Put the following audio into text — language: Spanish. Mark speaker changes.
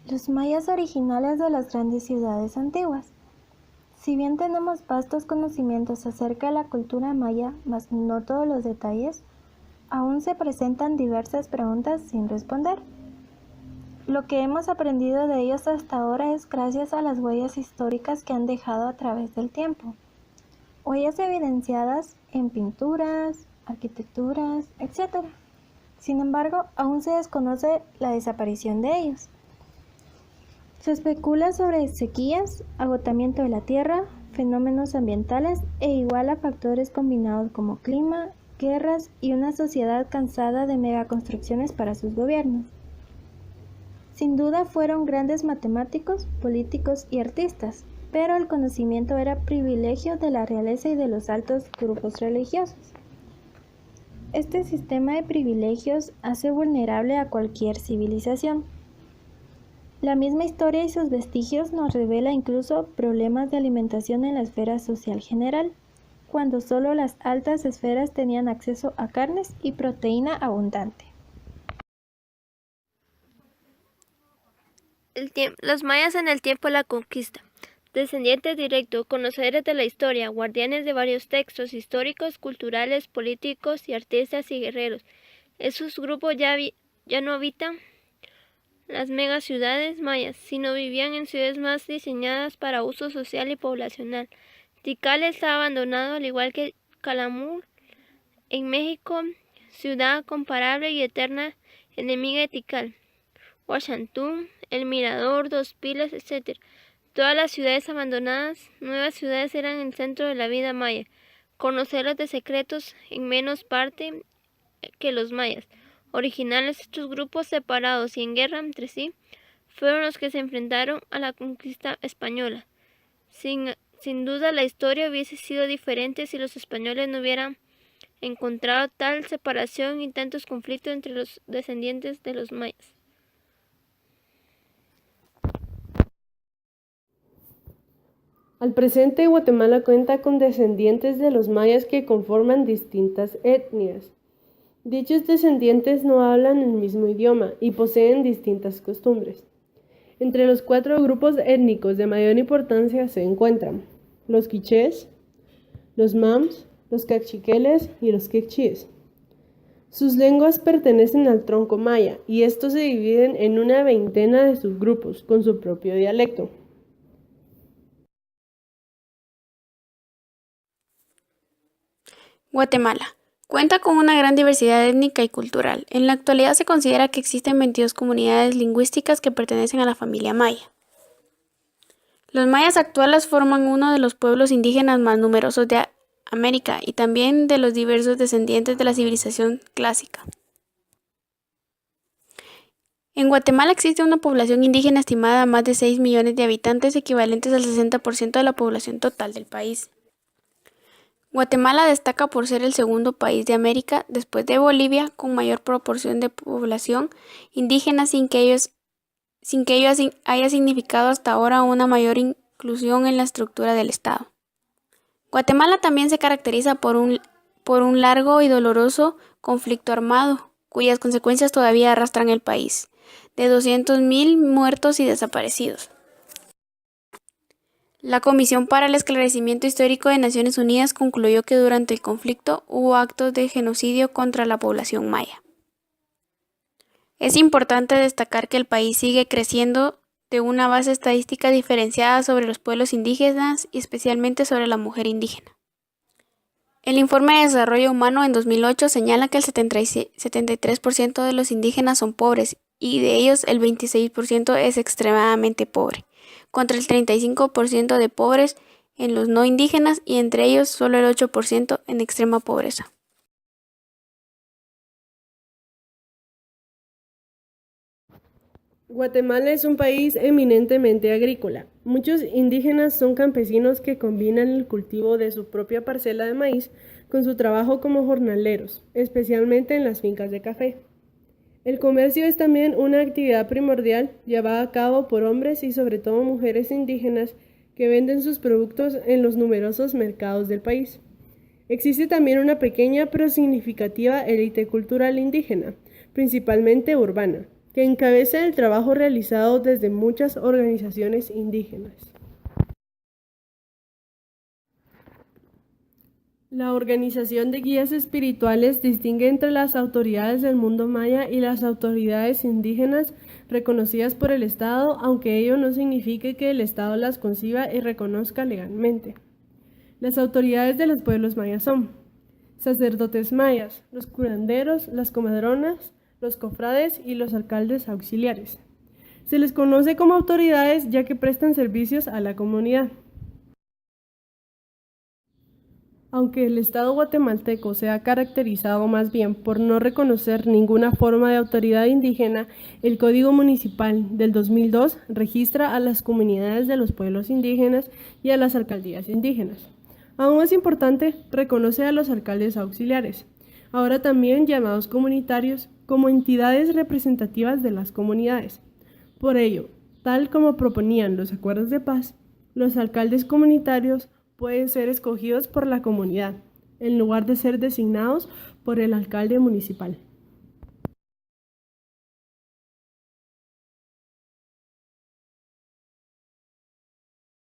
Speaker 1: Los mayas originales de las grandes ciudades antiguas. Si bien tenemos vastos conocimientos acerca de la cultura maya, mas no todos los detalles, aún se presentan diversas preguntas sin responder. Lo que hemos aprendido de ellos hasta ahora es gracias a las huellas históricas que han dejado a través del tiempo. Huellas evidenciadas en pinturas, arquitecturas, etc. Sin embargo, aún se desconoce la desaparición de ellos. Se especula sobre sequías, agotamiento de la tierra, fenómenos ambientales e igual a factores combinados como clima, guerras y una sociedad cansada de megaconstrucciones para sus gobiernos. Sin duda fueron grandes matemáticos, políticos y artistas, pero el conocimiento era privilegio de la realeza y de los altos grupos religiosos. Este sistema de privilegios hace vulnerable a cualquier civilización. La misma historia y sus vestigios nos revela incluso problemas de alimentación en la esfera social general, cuando solo las altas esferas tenían acceso a carnes y proteína abundante.
Speaker 2: Los mayas en el tiempo de la conquista. Descendientes directos, conocedores de la historia, guardianes de varios textos históricos, culturales, políticos y artistas y guerreros. Esos grupos ya no habitan las megaciudades mayas, sino vivían en ciudades más diseñadas para uso social y poblacional. Tikal está abandonado, al igual que Calamur en México, ciudad comparable y eterna enemiga de Tikal. Huachantún, El Mirador, Dos Pilas, etc. Todas las ciudades abandonadas, nuevas ciudades eran el centro de la vida maya. Conocerlos de secretos en menos parte que los mayas. Originales, estos grupos separados y en guerra entre sí, fueron los que se enfrentaron a la conquista española. Sin duda la historia hubiese sido diferente si los españoles no hubieran encontrado tal separación y tantos conflictos entre los descendientes de los mayas.
Speaker 3: Al presente, Guatemala cuenta con descendientes de los mayas que conforman distintas etnias. Dichos descendientes no hablan el mismo idioma y poseen distintas costumbres. Entre los 4 grupos étnicos de mayor importancia se encuentran los quichés, los mams, los cachiqueles y los quechíes. Sus lenguas pertenecen al tronco maya y estos se dividen en una veintena de subgrupos con su propio dialecto.
Speaker 4: Guatemala cuenta con una gran diversidad étnica y cultural. En la actualidad se considera que existen 22 comunidades lingüísticas que pertenecen a la familia maya. Los mayas actuales forman uno de los pueblos indígenas más numerosos de América y también de los diversos descendientes de la civilización clásica. En Guatemala existe una población indígena estimada a más de 6 millones de habitantes, equivalentes al 60% de la población total del país. Guatemala destaca por ser el segundo país de América, después de Bolivia, con mayor proporción de población indígena sin que ello haya significado hasta ahora una mayor inclusión en la estructura del Estado. Guatemala también se caracteriza por un largo y doloroso conflicto armado, cuyas consecuencias todavía arrastran el país, de 200.000 muertos y desaparecidos. La Comisión para el Esclarecimiento Histórico de Naciones Unidas concluyó que durante el conflicto hubo actos de genocidio contra la población maya. Es importante destacar que el país sigue creciendo de una base estadística diferenciada sobre los pueblos indígenas y especialmente sobre la mujer indígena. El Informe de Desarrollo Humano en 2008 señala que el 73% de los indígenas son pobres y de ellos el 26% es extremadamente pobre, contra el 35% de pobres en los no indígenas y entre ellos solo el 8% en extrema pobreza.
Speaker 3: Guatemala es un país eminentemente agrícola. Muchos indígenas son campesinos que combinan el cultivo de su propia parcela de maíz con su trabajo como jornaleros, especialmente en las fincas de café. El comercio es también una actividad primordial llevada a cabo por hombres y sobre todo mujeres indígenas que venden sus productos en los numerosos mercados del país. Existe también una pequeña pero significativa élite cultural indígena, principalmente urbana, que encabeza el trabajo realizado desde muchas organizaciones indígenas. La organización de guías espirituales distingue entre las autoridades del mundo maya y las autoridades indígenas reconocidas por el Estado, aunque ello no signifique que el Estado las conciba y reconozca legalmente. Las autoridades de los pueblos mayas son sacerdotes mayas, los curanderos, las comadronas, los cofrades y los alcaldes auxiliares. Se les conoce como autoridades ya que prestan servicios a la comunidad. Aunque el Estado guatemalteco se ha caracterizado más bien por no reconocer ninguna forma de autoridad indígena, el Código Municipal del 2002 registra a las comunidades de los pueblos indígenas y a las alcaldías indígenas. Aún más importante, reconoce a los alcaldes auxiliares, ahora también llamados comunitarios, como entidades representativas de las comunidades. Por ello, tal como proponían los acuerdos de paz, los alcaldes comunitarios pueden ser escogidos por la comunidad, en lugar de ser designados por el alcalde municipal.